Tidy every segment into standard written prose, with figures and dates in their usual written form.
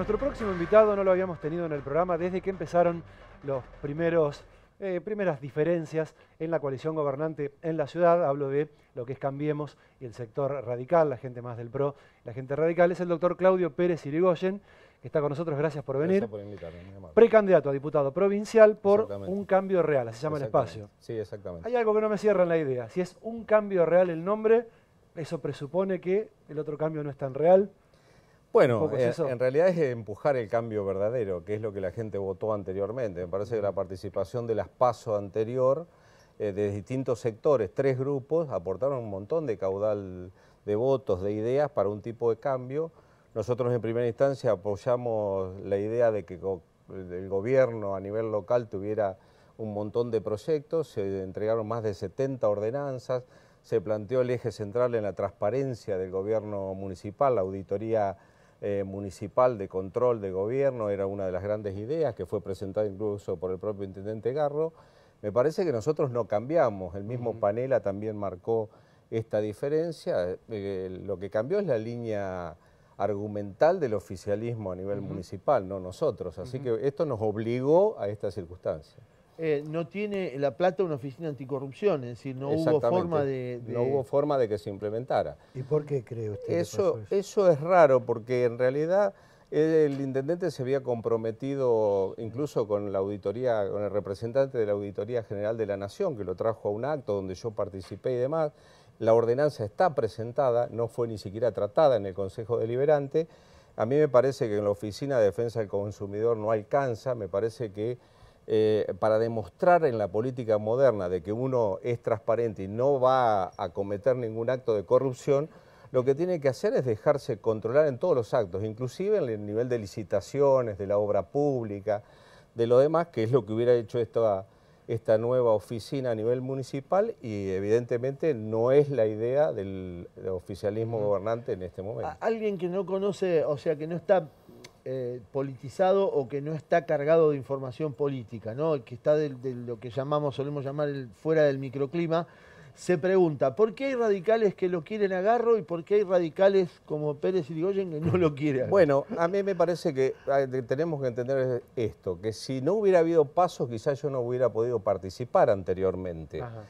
nuestro próximo invitado no lo habíamos tenido en el programa desde que empezaron los primeras diferencias en la coalición gobernante en la ciudad. Hablo de lo que es Cambiemos y el sector radical, la gente más del PRO, la gente radical. Es el doctor Claudio Pérez Irigoyen, que está con nosotros. Gracias por venir. Gracias por invitarme, muy amable. Precandidato a diputado provincial por Un Cambio Real, así se llama el espacio. Sí, exactamente. Hay algo que no me cierra en la idea. Si es Un Cambio Real el nombre, eso presupone que el otro cambio no es tan real. Bueno, en realidad es empujar el cambio verdadero, que es lo que la gente votó anteriormente. Me parece que la participación de las PASO anterior, de distintos sectores, 3 grupos, aportaron un montón de caudal de votos, de ideas para un tipo de cambio. Nosotros en primera instancia apoyamos la idea de que el gobierno a nivel local tuviera un montón de proyectos, se entregaron más de 70 ordenanzas, se planteó el eje central en la transparencia del gobierno municipal, la auditoría municipal de control de gobierno era una de las grandes ideas que fue presentada incluso por el propio intendente Garro. Me parece que nosotros no cambiamos, el mismo Panela también marcó esta diferencia, lo que cambió es la línea argumental del oficialismo a nivel municipal, no nosotros, así que esto nos obligó a esta circunstancia. No tiene La Plata una oficina anticorrupción, es decir, no hubo forma no hubo forma de que se implementara. ¿Y por qué cree usted eso es raro, porque en realidad el intendente se había comprometido incluso con la auditoría, con el representante de la Auditoría General de la Nación, que lo trajo a un acto donde yo participé y demás. La ordenanza está presentada, no fue ni siquiera tratada en el Consejo Deliberante. A mí me parece que en la Oficina de Defensa del Consumidor no alcanza, me parece que para demostrar en la política moderna de que uno es transparente y no va a cometer ningún acto de corrupción, lo que tiene que hacer es dejarse controlar en todos los actos, inclusive en el nivel de licitaciones, de la obra pública, de lo demás, que es lo que hubiera hecho esta nueva oficina a nivel municipal, y evidentemente no es la idea del oficialismo gobernante en este momento. Alguien que no conoce, o sea, que no está politizado o que no está cargado de información política, ¿no? Que está de lo que solemos llamar el fuera del microclima, se pregunta, ¿por qué hay radicales que lo quieren a Garro y por qué hay radicales como Pérez Irigoyen que no lo quieren? Bueno, a mí me parece que tenemos que entender esto, que si no hubiera habido pasos, quizás yo no hubiera podido participar anteriormente. Ajá.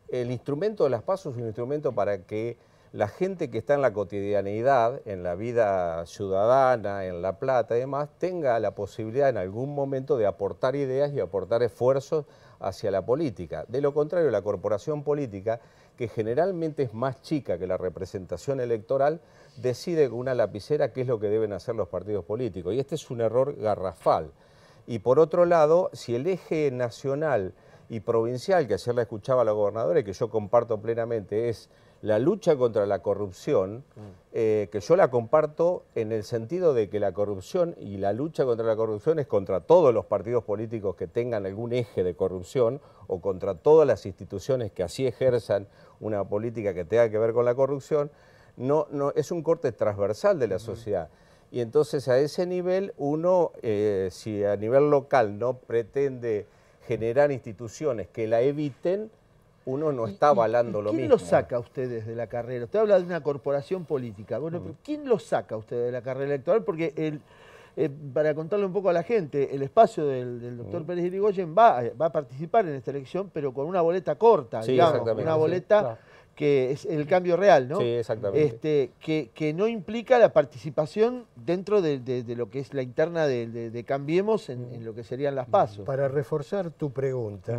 El instrumento de las pasos es un instrumento para que la gente que está en la cotidianeidad, en la vida ciudadana, en La Plata y demás, tenga la posibilidad en algún momento de aportar ideas y aportar esfuerzos hacia la política. De lo contrario, la corporación política, que generalmente es más chica que la representación electoral, decide con una lapicera qué es lo que deben hacer los partidos políticos. Y este es un error garrafal. Y por otro lado, si el eje nacional y provincial, que ayer la escuchaba la gobernadora y que yo comparto plenamente, es la lucha contra la corrupción, que yo la comparto en el sentido de que la corrupción y la lucha contra la corrupción es contra todos los partidos políticos que tengan algún eje de corrupción o contra todas las instituciones que así ejerzan una política que tenga que ver con la corrupción, no, es un corte transversal de la sociedad. Y entonces a ese nivel uno, si a nivel local no pretende generar instituciones que la eviten, uno no está avalando lo mismo. ¿Quién los saca a ustedes de la carrera? Usted habla de una corporación política. Bueno, pero ¿quién los saca a ustedes de la carrera electoral? Porque, para contarle un poco a la gente, el espacio del doctor Pérez Irigoyen va a participar en esta elección, pero con una boleta corta, sí, digamos, una boleta que es el Cambio Real, ¿no? Sí, exactamente. Que no implica la participación dentro de lo que es la interna de Cambiemos en lo que serían las PASO. Para reforzar tu pregunta,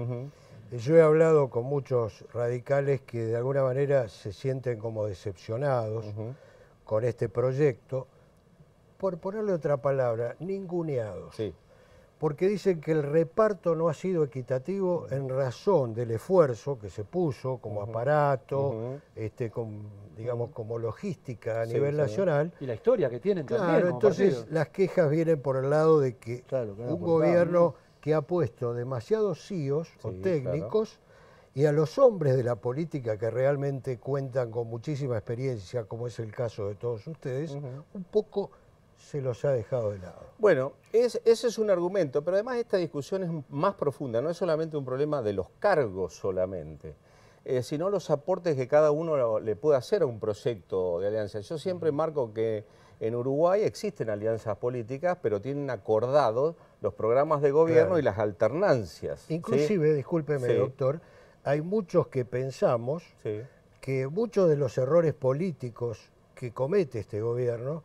yo he hablado con muchos radicales que de alguna manera se sienten como decepcionados con este proyecto, por ponerle otra palabra, ninguneados. Sí. Porque dicen que el reparto no ha sido equitativo en razón del esfuerzo que se puso como aparato, digamos como logística a nivel nacional. Y la historia que tienen también. Claro, entonces las quejas vienen por el lado de que un gobierno que ha puesto demasiados CEOs o técnicos y a los hombres de la política que realmente cuentan con muchísima experiencia, como es el caso de todos ustedes, un poco se los ha dejado de lado. Bueno, ese es un argumento, pero además esta discusión es más profunda, no es solamente un problema de los cargos solamente, sino los aportes que cada uno le puede hacer a un proyecto de alianza. Yo siempre marco que En Uruguay existen alianzas políticas, pero tienen acordados los programas de gobierno y las alternancias. Inclusive, discúlpeme, doctor, hay muchos que pensamos que muchos de los errores políticos que comete este gobierno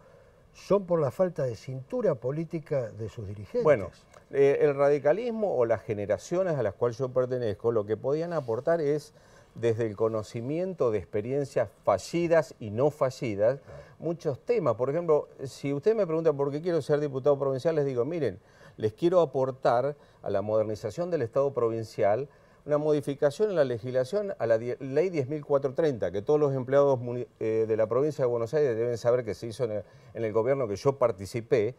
son por la falta de cintura política de sus dirigentes. Bueno, el radicalismo o las generaciones a las cuales yo pertenezco, lo que podían aportar es, desde el conocimiento de experiencias fallidas y no fallidas, muchos temas. Por ejemplo, si usted me pregunta por qué quiero ser diputado provincial, les digo, miren, les quiero aportar a la modernización del Estado provincial una modificación en la legislación a la ley 10.430, que todos los empleados de la provincia de Buenos Aires deben saber que se hizo en el gobierno que yo participé,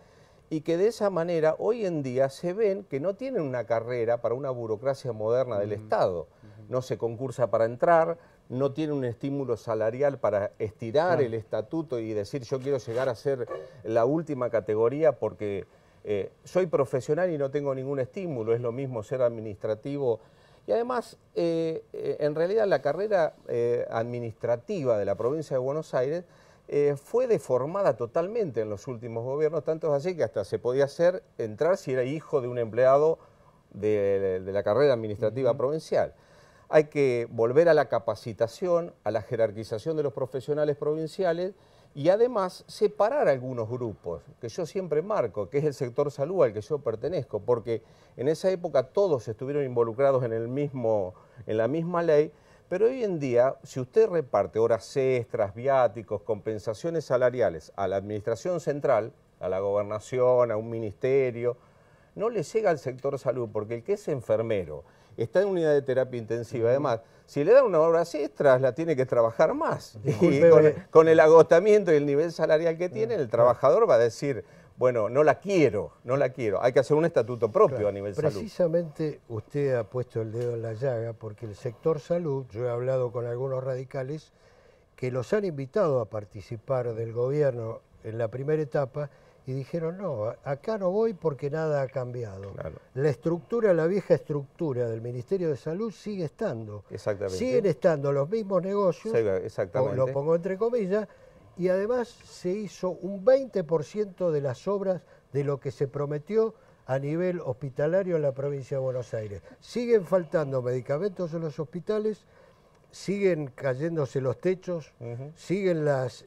y que de esa manera hoy en día se ven que no tienen una carrera para una burocracia moderna del Estado. No se concursa para entrar, no tiene un estímulo salarial para estirar el estatuto y decir yo quiero llegar a ser la última categoría porque soy profesional y no tengo ningún estímulo, es lo mismo ser administrativo. Y además, en realidad la carrera administrativa de la provincia de Buenos Aires fue deformada totalmente en los últimos gobiernos, tanto es así que hasta se podía entrar si era hijo de un empleado de la carrera administrativa provincial. Hay que volver a la capacitación, a la jerarquización de los profesionales provinciales y además separar algunos grupos, que yo siempre marco, que es el sector salud al que yo pertenezco, porque en esa época todos estuvieron involucrados en la misma ley, pero hoy en día, si usted reparte horas extras, viáticos, compensaciones salariales a la administración central, a la gobernación, a un ministerio, no le llega al sector salud, porque el que es enfermero está en unidad de terapia intensiva, además, si le dan unas horas extras, la tiene que trabajar más. Y con el agotamiento y el nivel salarial que tiene, el trabajador va a decir, bueno, no la quiero, hay que hacer un estatuto propio a nivel salud. Precisamente usted ha puesto el dedo en la llaga, porque el sector salud, yo he hablado con algunos radicales que los han invitado a participar del gobierno en la primera etapa, y dijeron, no, acá no voy porque nada ha cambiado. Claro. La vieja estructura del Ministerio de Salud sigue estando. Exactamente. Siguen estando los mismos negocios, lo pongo entre comillas, y además se hizo un 20% de las obras de lo que se prometió a nivel hospitalario en la provincia de Buenos Aires. Siguen faltando medicamentos en los hospitales, siguen cayéndose los techos, siguen las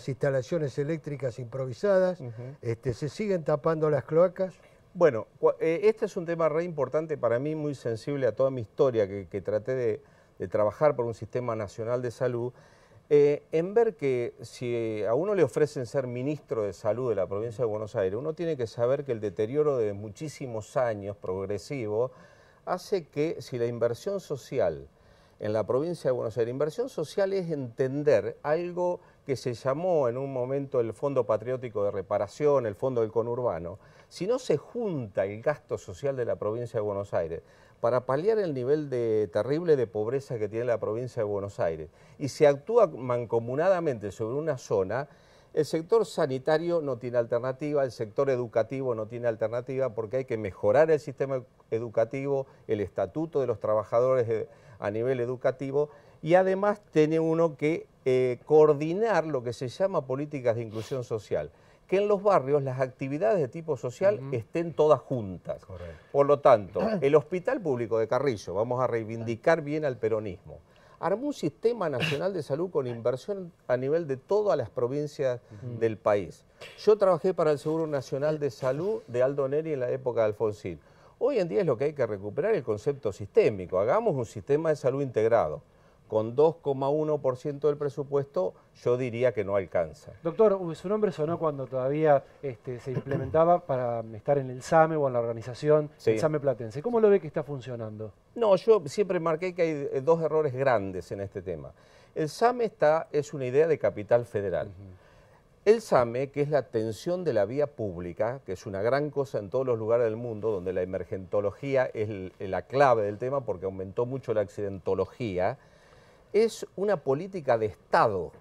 instalaciones eléctricas improvisadas, se siguen tapando las cloacas. Bueno, este es un tema re importante para mí, muy sensible a toda mi historia, que traté de trabajar por un sistema nacional de salud, en ver que si a uno le ofrecen ser ministro de salud de la provincia de Buenos Aires, uno tiene que saber que el deterioro de muchísimos años progresivo hace que si la inversión social en la provincia de Buenos Aires, inversión social es entender algo que se llamó en un momento el Fondo Patriótico de Reparación, el Fondo del Conurbano. Si no se junta el gasto social de la provincia de Buenos Aires para paliar el nivel terrible de pobreza que tiene la provincia de Buenos Aires y se actúa mancomunadamente sobre una zona, el sector sanitario no tiene alternativa, el sector educativo no tiene alternativa, porque hay que mejorar el sistema educativo, el estatuto de los trabajadores a nivel educativo, y además tiene uno que coordinar lo que se llama políticas de inclusión social, que en los barrios las actividades de tipo social estén todas juntas. Correcto. Por lo tanto, el Hospital Público de Carrillo, vamos a reivindicar bien al peronismo, armó un sistema nacional de salud con inversión a nivel de todas las provincias del país. Yo trabajé para el Seguro Nacional de Salud de Aldo Neri en la época de Alfonsín. Hoy en día es lo que hay que recuperar, el concepto sistémico. Hagamos un sistema de salud integrado. Con 2,1% del presupuesto, yo diría que no alcanza. Doctor, su nombre sonó cuando todavía se implementaba para estar en el SAME o en la organización el SAME Platense. ¿Cómo lo ve que está funcionando? No, yo siempre marqué que hay dos errores grandes en este tema. El SAME es una idea de capital federal. El SAME, que es la atención de la vía pública, que es una gran cosa en todos los lugares del mundo, donde la emergentología es la clave del tema porque aumentó mucho la accidentología, es una política de Estado.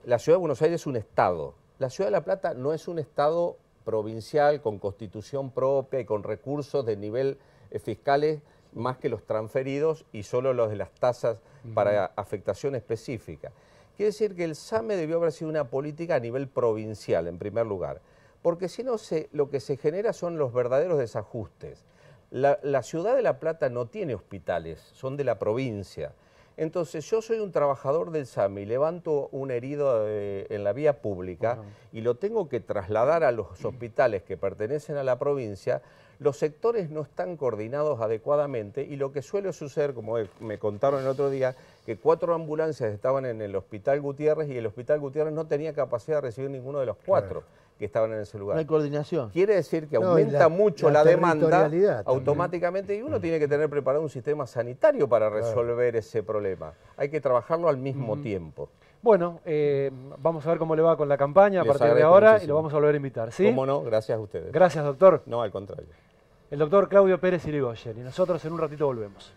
La Ciudad de Buenos Aires es un Estado. La Ciudad de La Plata no es un Estado provincial con constitución propia y con recursos de nivel fiscales más que los transferidos y solo los de las tasas para afectación específica. Quiere decir que el SAME debió haber sido una política a nivel provincial, en primer lugar, porque si no, lo que se genera son los verdaderos desajustes. La ciudad de La Plata no tiene hospitales, son de la provincia. Entonces yo soy un trabajador del SAME y levanto un herido en la vía pública y lo tengo que trasladar a los hospitales que pertenecen a la provincia. Los sectores no están coordinados adecuadamente y lo que suele suceder, como me contaron el otro día, que 4 ambulancias estaban en el Hospital Gutiérrez y el Hospital Gutiérrez no tenía capacidad de recibir ninguno de los 4 que estaban en ese lugar. No hay coordinación. Quiere decir que aumenta mucho la demanda automáticamente y uno tiene que tener preparado un sistema sanitario para resolver ese problema. Hay que trabajarlo al mismo tiempo. Bueno, vamos a ver cómo le va con la campaña a partir de ahora muchísimo. Y lo vamos a volver a invitar, ¿sí? ¿Cómo no? Gracias a ustedes. Gracias, doctor. No, al contrario. El doctor Claudio Pérez Irigoyen. Y nosotros en un ratito volvemos.